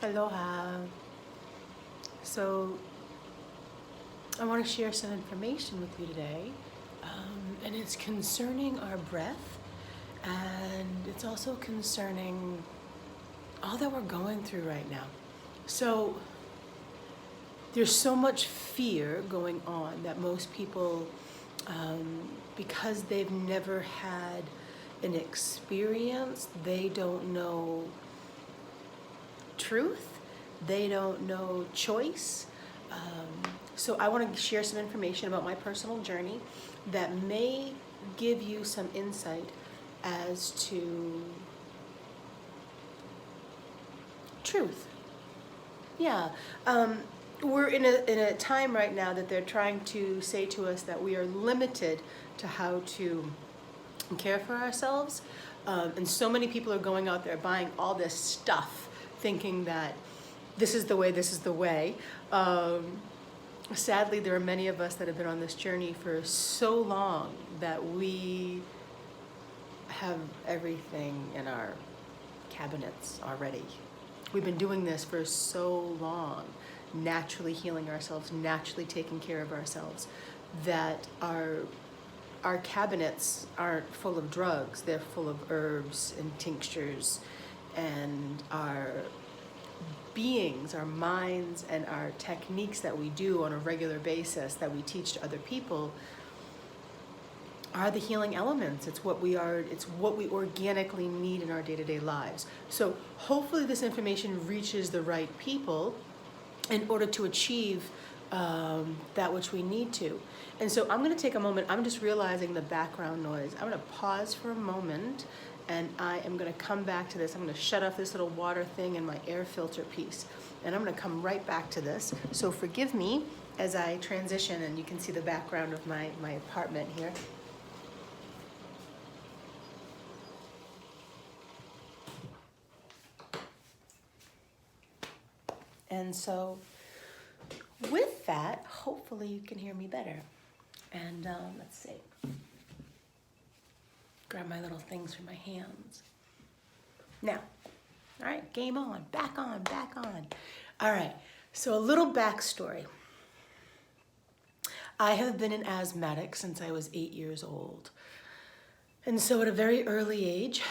Aloha. So I want to share some information with you today, and it's concerning our breath, and it's also concerning all that we're going through right now. So there's so much fear going on that most people, because they've never had an experience, they don't know truth, they don't know choice. So I want to share some information about my personal journey that may give you some insight as to truth. Yeah. We're in a time right now that they're trying to say to us that we are limited to how to care for ourselves. And so many people are going out there buying all this stuff thinking that this is the way. Sadly, there are many of us that have been on this journey for so long that we have everything in our cabinets already. We've been doing this for so long, naturally healing ourselves, naturally taking care of ourselves, that our cabinets aren't full of drugs, they're full of herbs and tinctures, and our beings, our minds, and our techniques that we do on a regular basis that we teach to other people are the healing elements. It's what we organically need in our day-to-day lives. So hopefully this information reaches the right people in order to achieve that which we need to. And so I'm going to take a moment. I'm just realizing the background noise. I'm going to pause for a moment, and I am going to come back to this. I'm going to shut off this little water thing and my air filter piece, and I'm going to come right back to this. So forgive me as I transition, and you can see the background of my apartment here. And so with that, hopefully you can hear me better. And let's see. Grab my little things from my hands. Now, all right, game on, back on, back on. All right, so a little backstory. I have been an asthmatic since I was 8 years old. And so at a very early age,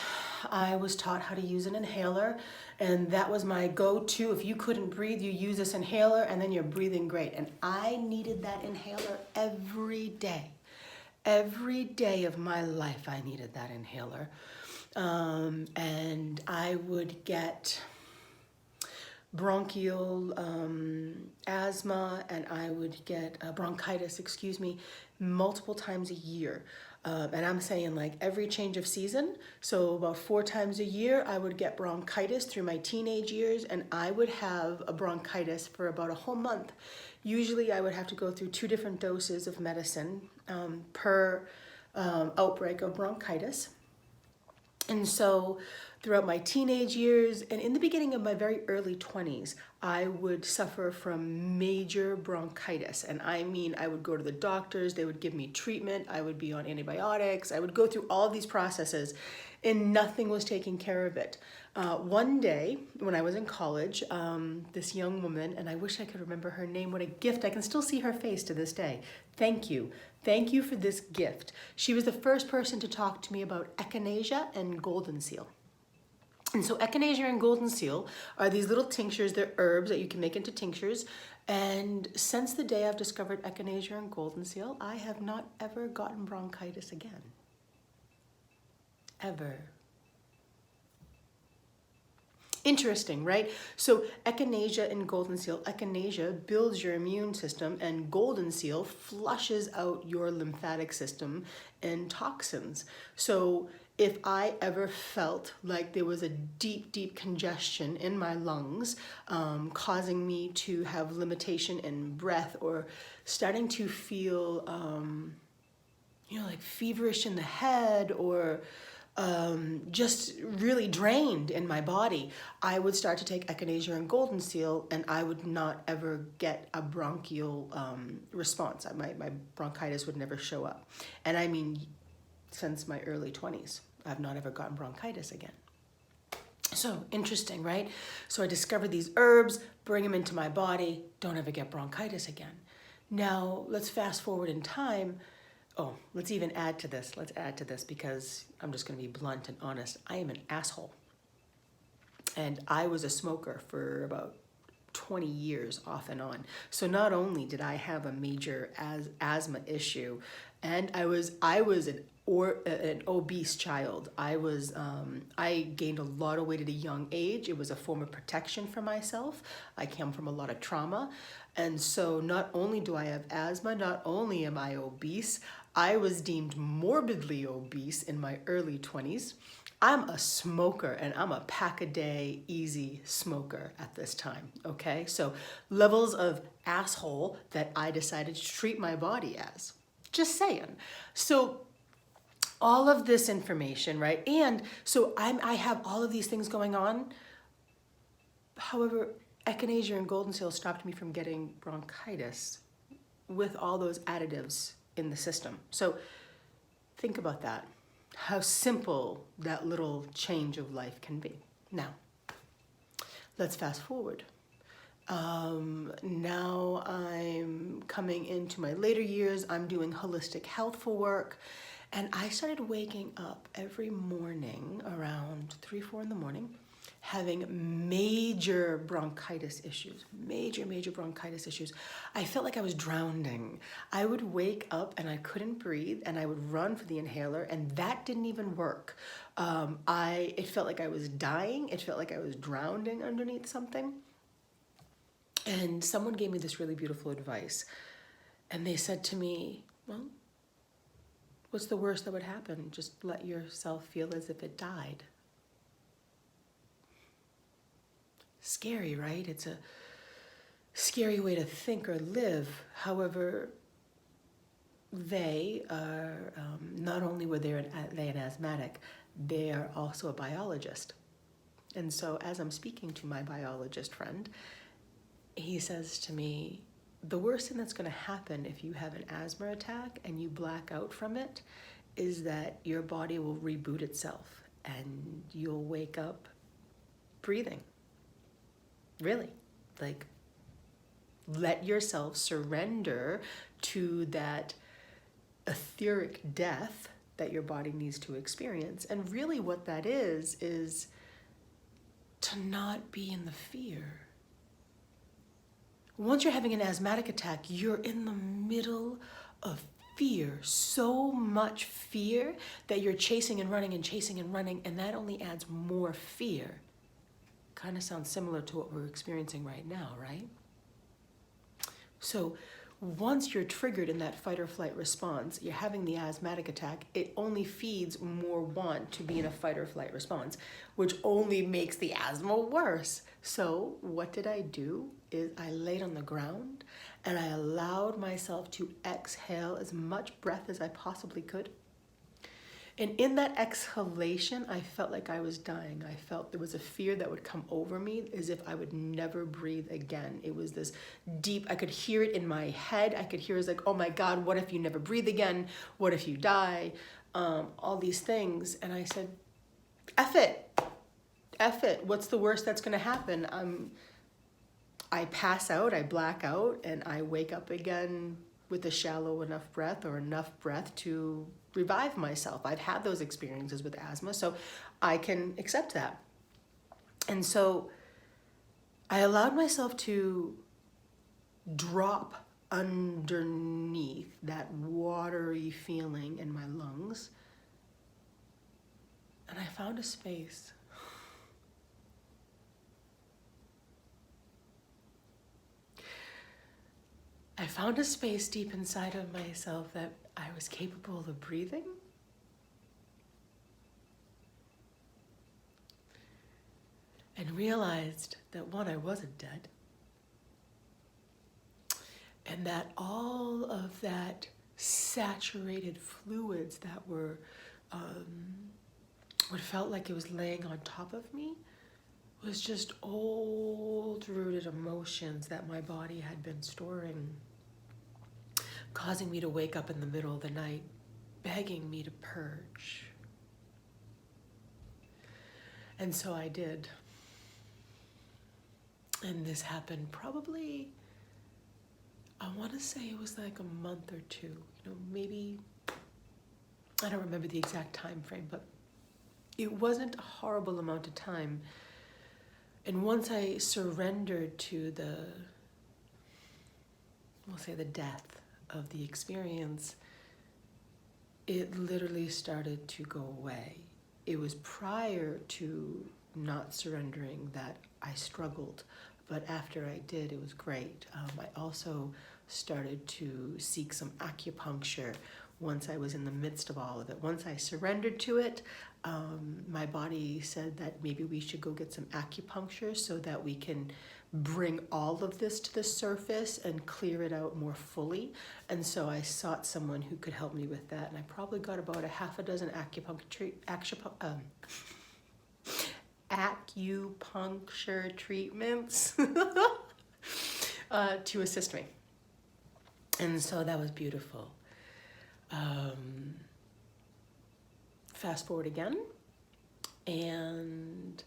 I was taught how to use an inhaler, and that was my go-to. If you couldn't breathe, you use this inhaler, and then you're breathing great. And I needed that inhaler every day. Every day of my life, I needed that inhaler. And I would get bronchial asthma, and I would get bronchitis, multiple times a year. And I'm saying like every change of season. So about 4 times a year, I would get bronchitis through my teenage years, and I would have a bronchitis for about a whole month. Usually I would have to go through 2 different doses of medicine per outbreak of bronchitis. And so throughout my teenage years and in the beginning of my very early 20s, I would suffer from major bronchitis. And I mean, I would go to the doctors, they would give me treatment, I would be on antibiotics, I would go through all these processes, and nothing was taking care of it. One day when I was in college, this young woman, and I wish I could remember her name, what a gift, I can still see her face to this day. Thank you. Thank you for this gift. She was the first person to talk to me about Echinacea and Goldenseal. And so Echinacea and Goldenseal are these little tinctures, they're herbs that you can make into tinctures. And since the day I've discovered Echinacea and Goldenseal, I have not ever gotten bronchitis again. Ever. Interesting, right? So Echinacea and Goldenseal, Echinacea builds your immune system, and Goldenseal flushes out your lymphatic system and toxins. So if I ever felt like there was a deep, deep congestion in my lungs, causing me to have limitation in breath, or starting to feel, like feverish in the head, or just really drained in my body, I would start to take Echinacea and Goldenseal, and I would not ever get a bronchial response. My bronchitis would never show up. And I mean, since my early 20s, I've not ever gotten bronchitis again. So interesting, right? So I discovered these herbs, bring them into my body, don't ever get bronchitis again. Now, let's fast forward in time. Oh, let's even add to this. Let's add to this because I'm just going to be blunt and honest. I am an asshole. And I was a smoker for about 20 years off and on. So not only did I have a major asthma issue, and I was an obese child. I gained a lot of weight at a young age. It was a form of protection for myself. I came from a lot of trauma. And so not only do I have asthma, not only am I obese, I was deemed morbidly obese in my early 20s. I'm a smoker and I'm a pack-a-day easy smoker at this time, okay? So levels of asshole that I decided to treat my body as. Just saying. So all of this information, right? And so I have all of these things going on. However, Echinacea and Goldenseal stopped me from getting bronchitis with all those additives in the system. So think about that. How simple that little change of life can be. Now, let's fast forward. Now I'm coming into my later years. I'm doing holistic health for work. And I started waking up every morning around 3, 4 in the morning, having major bronchitis issues, major bronchitis issues. I felt like I was drowning. I would wake up and I couldn't breathe and I would run for the inhaler and that didn't even work. It felt like I was dying. It felt like I was drowning underneath something. And someone gave me this really beautiful advice. And they said to me, well, what's the worst that would happen? Just let yourself feel as if it died. Scary, right? It's a scary way to think or live. However, they are, not only were they an asthmatic, they are also a biologist. And so as I'm speaking to my biologist friend, he says to me, the worst thing that's going to happen if you have an asthma attack and you black out from it is that your body will reboot itself and you'll wake up breathing. Really, like, let yourself surrender to that etheric death that your body needs to experience. And really what that is to not be in the fear. Once you're having an asthmatic attack, you're in the middle of fear, so much fear that you're chasing and running, and that only adds more fear. Kind of sounds similar to what we're experiencing right now, right? So once you're triggered in that fight or flight response, you're having the asthmatic attack, it only feeds more want to be in a fight or flight response, which only makes the asthma worse. So what did I do is I laid on the ground and I allowed myself to exhale as much breath as I possibly could. And in that exhalation, I felt like I was dying. I felt there was a fear that would come over me as if I would never breathe again. It was this deep, I could hear it in my head. I could hear it like, oh my God, what if you never breathe again? What if you die? All these things. And I said, F it. F it. What's the worst that's gonna happen? I pass out, I black out, and I wake up again with a shallow enough breath or enough breath to revive myself. I've had those experiences with asthma, so I can accept that. And so I allowed myself to drop underneath that watery feeling in my lungs. And I found a space. I found a space deep inside of myself that I was capable of breathing. And realized that one, I wasn't dead. And that all of that saturated fluids that were, what felt like it was laying on top of me was just old rooted emotions that my body had been storing, causing me to wake up in the middle of the night, begging me to purge. And so I did. And this happened probably, I want to say it was like a month or two, maybe, I don't remember the exact time frame, but it wasn't a horrible amount of time. And once I surrendered to we'll say the death of the experience, it literally started to go away. It was prior to not surrendering that I struggled, but after I did, it was great. I also started to seek some acupuncture once I was in the midst of all of it. Once I surrendered to it, my body said that maybe we should go get some acupuncture so that we can bring all of this to the surface and clear it out more fully. And so I sought someone who could help me with that. And I probably got about a half a dozen acupuncture treatments to assist me. And so that was beautiful. Fast forward again, and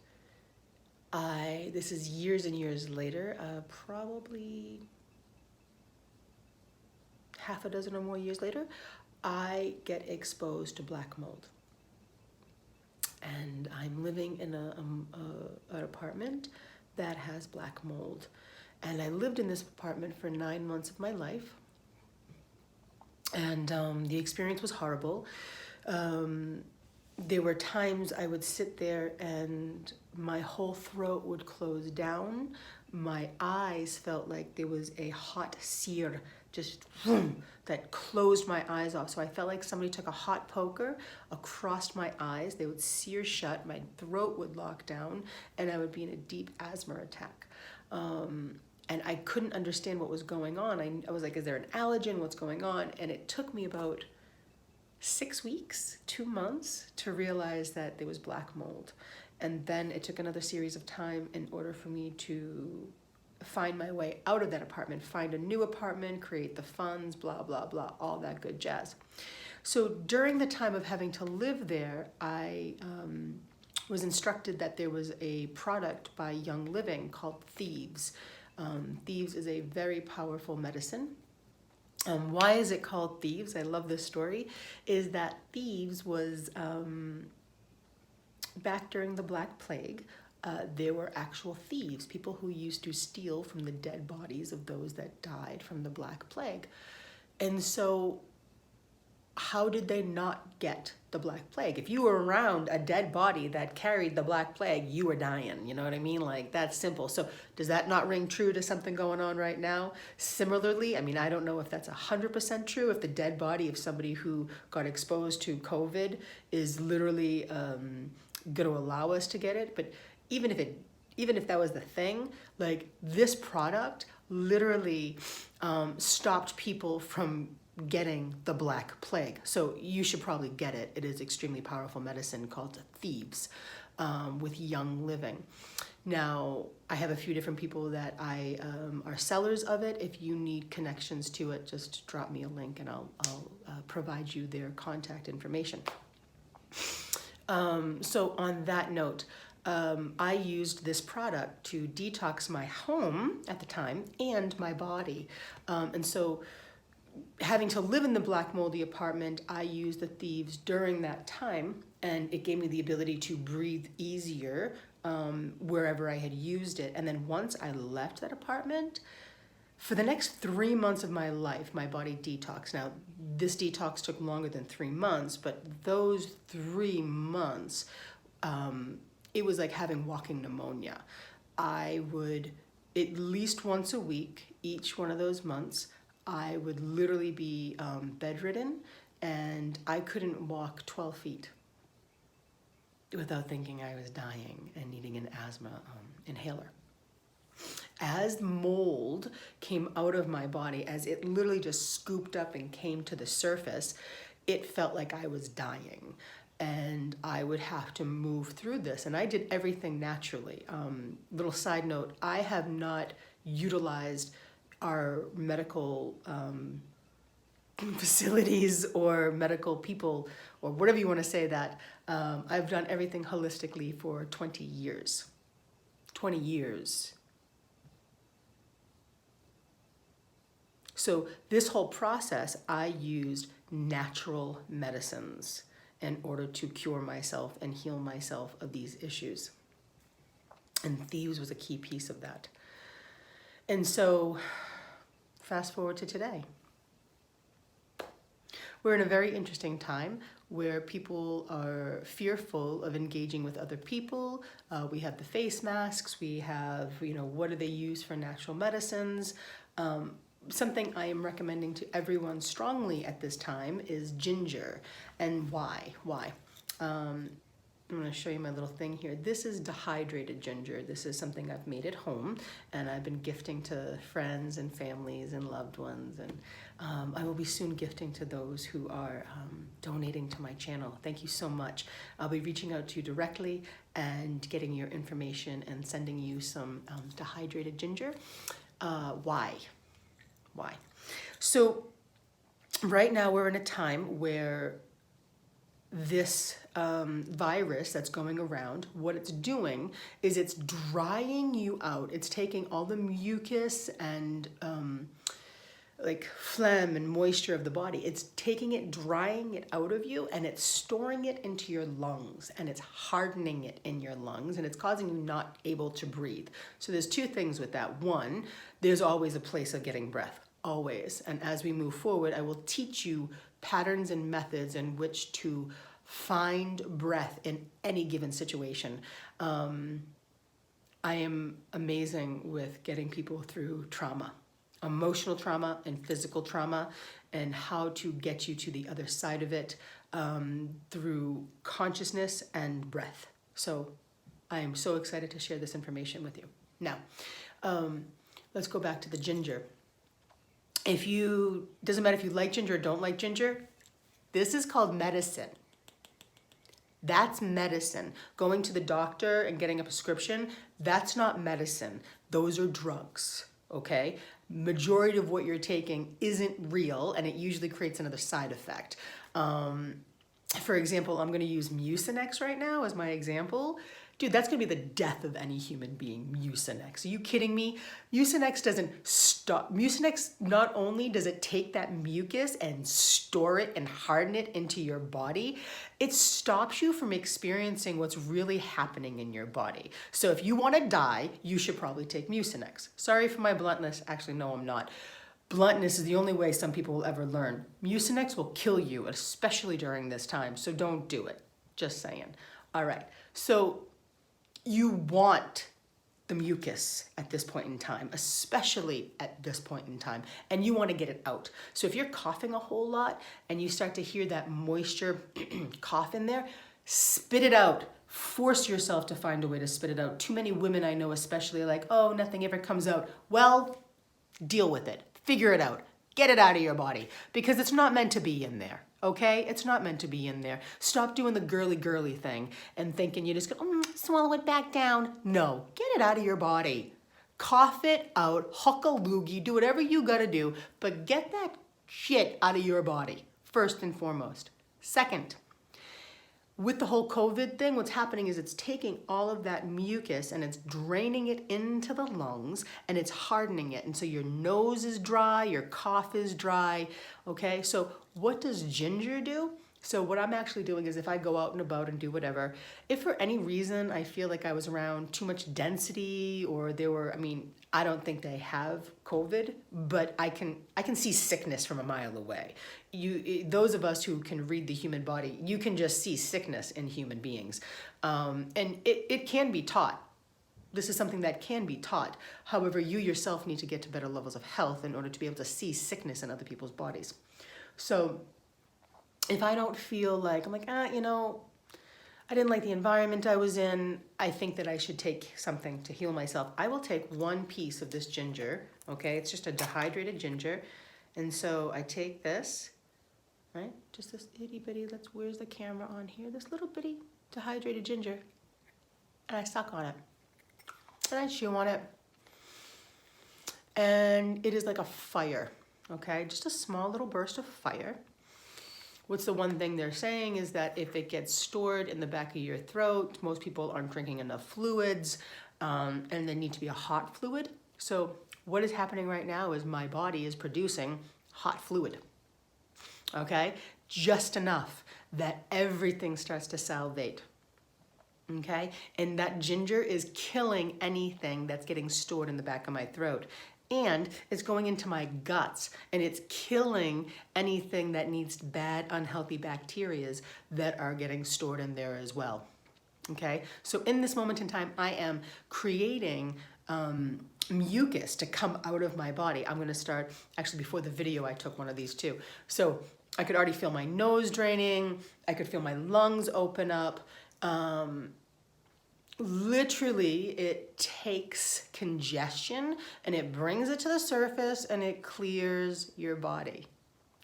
this is years and years later, probably half a dozen or more years later, I get exposed to black mold. And I'm living in an apartment that has black mold. And I lived in this apartment for 9 months of my life. And the experience was horrible. There were times I would sit there and my whole throat would close down. My eyes felt like there was a hot sear just that closed my eyes off. So I felt like somebody took a hot poker across my eyes. They would sear shut, my throat would lock down, and I would be in a deep asthma attack. And I couldn't understand what was going on. I was like, is there an allergen? What's going on? And it took me about 6 weeks, 2 months to realize that there was black mold. And then it took another series of time in order for me to find my way out of that apartment, find a new apartment, create the funds, blah, blah, blah, all that good jazz. So during the time of having to live there, I was instructed that there was a product by Young Living called Thieves. Thieves is a very powerful medicine. Why is it called Thieves? I love this story. Is that Thieves was back during the Black Plague. There were actual thieves, people who used to steal from the dead bodies of those that died from the Black Plague. And so how did they not get the Black Plague? If you were around a dead body that carried the Black Plague, you were dying, you know what I mean? Like, that's simple. So does that not ring true to something going on right now? Similarly, I mean, I don't know if that's 100% true, if the dead body of somebody who got exposed to COVID is literally going to allow us to get it. But even if that was the thing, like, this product literally stopped people from getting the Black Plague. So you should probably get it. It is extremely powerful medicine called Thieves with Young Living. Now, I have a few different people that are sellers of it. If you need connections to it, just drop me a link and I'll provide you their contact information. So on that note, I used this product to detox my home at the time and my body. And so having to live in the black moldy apartment, I used the Thieves during that time, and it gave me the ability to breathe easier wherever I had used it. And then once I left that apartment, for the next 3 months of my life, my body detoxed. Now, this detox took longer than 3 months, but those 3 months, it was like having walking pneumonia. I would, at least once a week, each one of those months, I would literally be bedridden, and I couldn't walk 12 feet without thinking I was dying and needing an asthma inhaler. As mold came out of my body, as it literally just scooped up and came to the surface, it felt like I was dying. And I would have to move through this. And I did everything naturally. Little side note, I have not utilized our medical facilities or medical people or whatever you want to say that. I've done everything holistically for 20 years. 20 years. So this whole process, I used natural medicines in order to cure myself and heal myself of these issues. And thieves was a key piece of that. And so fast forward to today. We're in a very interesting time where people are fearful of engaging with other people. We have the face masks. We have, what do they use for natural medicines? Something I am recommending to everyone strongly at this time is ginger. And why? I'm going to show you my little thing here. This is dehydrated ginger. This is something I've made at home, and I've been gifting to friends and families and loved ones. And I will be soon gifting to those who are donating to my channel. Thank you so much. I'll be reaching out to you directly and getting your information and sending you some dehydrated ginger. Why? So right now we're in a time where this virus that's going around, what it's doing is it's drying you out. It's taking all the mucus and like phlegm and moisture of the body. It's taking it, drying it out of you, and it's storing it into your lungs, and it's hardening it in your lungs, and it's causing you not able to breathe. So there's two things with that. One, there's always a place of getting breath, always. And as we move forward, I will teach you patterns and methods in which to find breath in any given situation. I am amazing with getting people through trauma, emotional trauma and physical trauma, and how to get you to the other side of it through consciousness and breath. So I am so excited to share this information with you. Now, let's go back to the ginger. Doesn't matter if you like ginger or don't like ginger, this is called medicine. That's medicine. Going to the doctor and getting a prescription, that's not medicine. Those are drugs, okay? Majority of what you're taking isn't real, and it usually creates another side effect. For example, I'm gonna use Mucinex right now as my example. Dude, that's gonna be the death of any human being, Mucinex. Are you kidding me? Mucinex doesn't stop. Mucinex, not only does it take that mucus and store it and harden it into your body, it stops you from experiencing what's really happening in your body. So if you wanna die, you should probably take Mucinex. Sorry for my bluntness. Actually, no, I'm not. Bluntness is the only way some people will ever learn. Mucinex will kill you, especially during this time, so don't do it. Just saying. All right, so you want the mucus at this point in time, especially at this point in time, and you want to get it out. So if you're coughing a whole lot and you start to hear that moisture cough in there, spit it out. Force yourself to find a way to spit it out. Too many women I know especially are like, oh, nothing ever comes out. Well, deal with it. Figure it out. Get it out of your body, because it's not meant to be in there. Okay? It's not meant to be in there. Stop doing the girly thing and thinking you just go, swallow it back down. No, get it out of your body. Cough it out, huck a loogie, do whatever you gotta do, but get that shit out of your body, first and foremost. Second, with the whole COVID thing, what's happening is it's taking all of that mucus and it's draining it into the lungs and it's hardening it. And so your nose is dry, your cough is dry, okay? So what does ginger do? So what I'm actually doing is if I go out and about and do whatever, if for any reason I feel like I was around too much density or I don't think they have COVID, but I can see sickness from a mile away. Those of us who can read the human body, you can just see sickness in human beings. And it can be taught. This is something that can be taught. However, you yourself need to get to better levels of health in order to be able to see sickness in other people's bodies. So if I don't feel like, I'm like, I didn't like the environment I was in, I think that I should take something to heal myself. I will take one piece of this ginger, okay? It's just a dehydrated ginger. And so I take this, right? Just this itty bitty, where's the camera on here? This little bitty dehydrated ginger. And I suck on it. And I chew on it. And it is like a fire. okay? Just a small little burst of fire. What's the one thing they're saying is that if it gets stored in the back of your throat, most people aren't drinking enough fluids, and there need to be a hot fluid. So what is happening right now is my body is producing hot fluid, okay? Just enough that everything starts to salivate, okay? And that ginger is killing anything that's getting stored in the back of my throat. And it's going into my guts and it's killing anything that needs bad, unhealthy bacterias that are getting stored in there as well. Okay, so in this moment in time, I am creating mucus to come out of my body. I'm gonna start, actually before the video, I took one of these too. So I could already feel my nose draining. I could feel my lungs open up. Literally, it takes congestion and it brings it to the surface and it clears your body,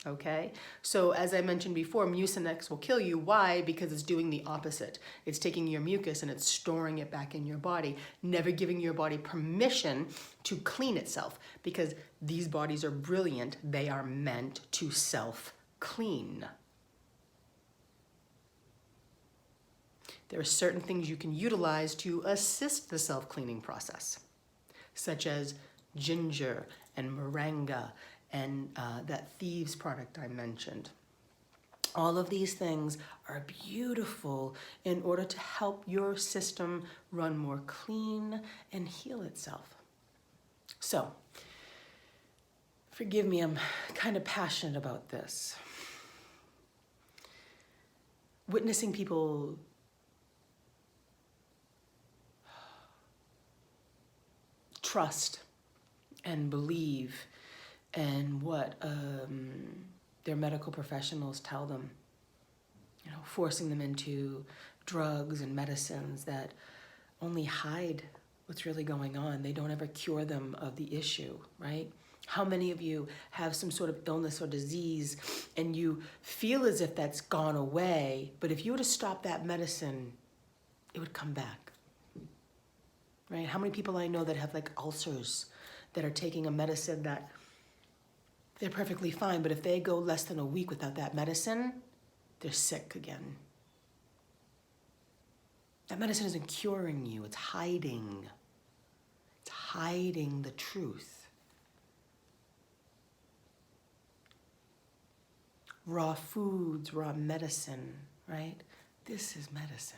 okay? So as I mentioned before, Mucinex will kill you. Why? Because it's doing the opposite. It's taking your mucus and it's storing it back in your body, never giving your body permission to clean itself, because these bodies are brilliant. They are meant to self-clean. There are certain things you can utilize to assist the self-cleaning process, such as ginger and moringa and that thieves product I mentioned. All of these things are beautiful in order to help your system run more clean and heal itself. So, forgive me, I'm kind of passionate about this. Witnessing people trust and believe in what their medical professionals tell them, you know, forcing them into drugs and medicines that only hide what's really going on. They don't ever cure them of the issue, right? How many of you have some sort of illness or disease and you feel as if that's gone away, but if you were to stop that medicine, it would come back? Right? How many people I know that have like ulcers that are taking a medicine that they're perfectly fine, but if they go less than a week without that medicine, they're sick again. That medicine isn't curing you, it's hiding. It's hiding the truth. Raw foods, raw medicine, right? This is medicine.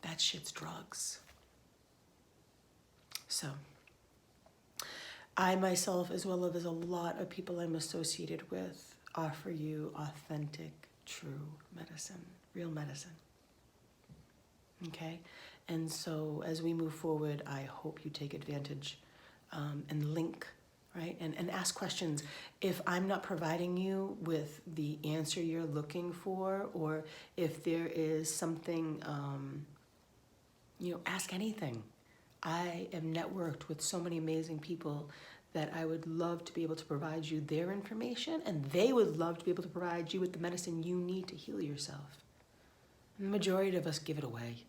That shit's drugs. So, I myself, as well as a lot of people I'm associated with, offer you authentic, true medicine, real medicine. Okay? And so, as we move forward, I hope you take advantage and link, right? And ask questions. If I'm not providing you with the answer you're looking for, or if there is something, ask anything. I am networked with so many amazing people that I would love to be able to provide you their information, and they would love to be able to provide you with the medicine you need to heal yourself. And the majority of us give it away.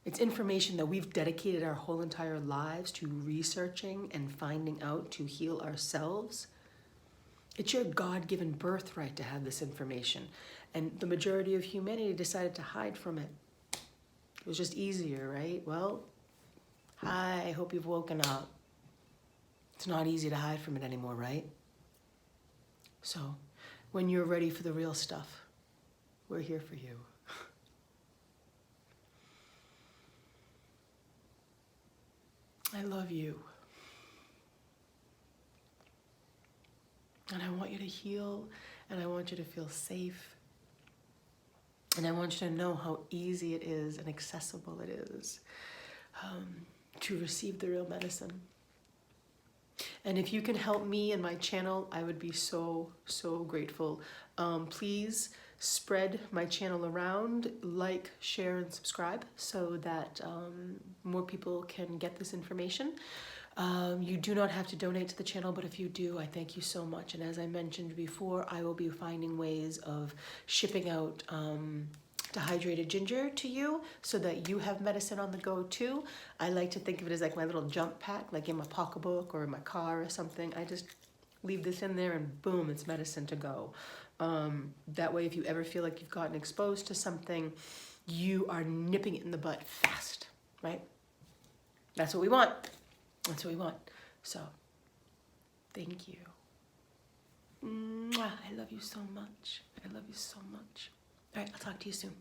It's information that we've dedicated our whole entire lives to researching and finding out to heal ourselves. It's your God-given birthright to have this information, and the majority of humanity decided to hide from it. It was just easier, right? Well, I hope you've woken up. It's not easy to hide from it anymore, right? So, when you're ready for the real stuff, we're here for you. I love you. And I want you to heal, and I want you to feel safe. And I want you to know how easy it is and accessible it is to receive the real medicine. And if you can help me and my channel, I would be so, so grateful. Please spread my channel around, like, share, and subscribe so that more people can get this information. You do not have to donate to the channel, but if you do, I thank you so much. And as I mentioned before, I will be finding ways of shipping out dehydrated ginger to you so that you have medicine on the go too. I like to think of it as like my little jump pack, like in my pocketbook or in my car or something. leave this in there and boom, it's medicine to go. That way, if you ever feel like you've gotten exposed to something, you are nipping it in the bud fast, right? That's what we want. That's what we want. So, thank you. Mwah. I love you so much. I love you so much. All right, I'll talk to you soon.